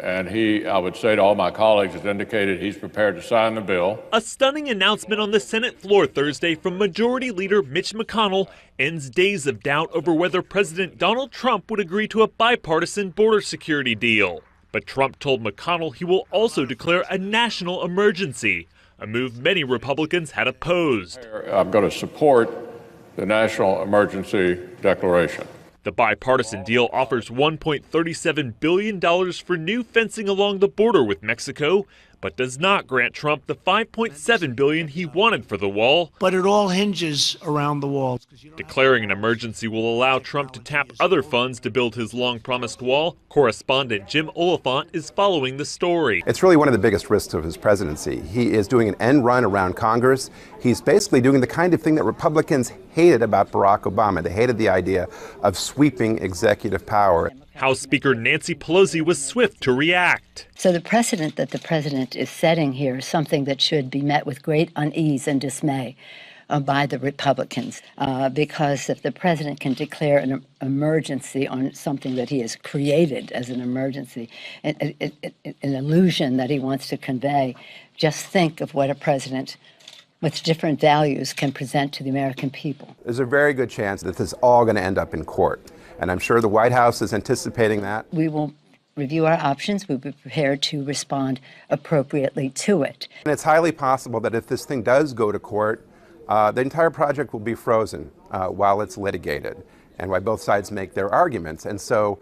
And I would say to all my colleagues, has indicated he's prepared to sign the bill. A stunning announcement on the Senate floor Thursday from Majority Leader Mitch McConnell ends days of doubt over whether President Donald Trump would agree to a bipartisan border security deal. But Trump told McConnell he will also declare a national emergency, a move many Republicans had opposed. I'm going to support the national emergency declaration. The bipartisan deal offers $1.37 billion for new fencing along the border with Mexico, but does not grant Trump the $5.7 billion he wanted for the wall. But it all hinges around the wall. Declaring an emergency will allow Trump to tap other funds to build his long-promised wall. Correspondent Jim Oliphant is following the story. It's really one of the biggest risks of his presidency. He is doing an end run around Congress. He's basically doing the kind of thing that Republicans hated about Barack Obama. They hated the idea of sweeping executive power. House Speaker Nancy Pelosi was swift to react. So the precedent that the president is setting here is something that should be met with great unease and dismay by the Republicans, because if the president can declare an emergency on something that he has created as an emergency, an illusion that he wants to convey, just think of what a president with different values can present to the American people. There's a very good chance that this is all going to end up in court. And I'm sure the White House is anticipating that. We will review our options. We'll be prepared to respond appropriately to it. And it's highly possible that if this thing does go to court, the entire project will be frozen while it's litigated and while both sides make their arguments. And so,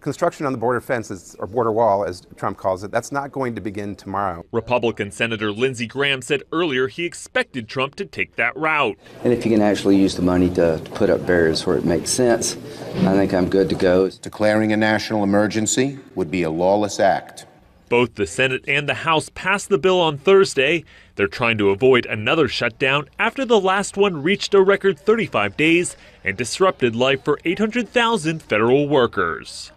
construction on the border fence, or border wall, as Trump calls it, that's not going to begin tomorrow. Republican Senator Lindsey Graham said earlier he expected Trump to take that route. And if you can actually use the money to put up barriers where it makes sense, I think I'm good to go. Declaring a national emergency would be a lawless act. Both the Senate and the House passed the bill on Thursday. They're trying to avoid another shutdown after the last one reached a record 35 days and disrupted life for 800,000 federal workers.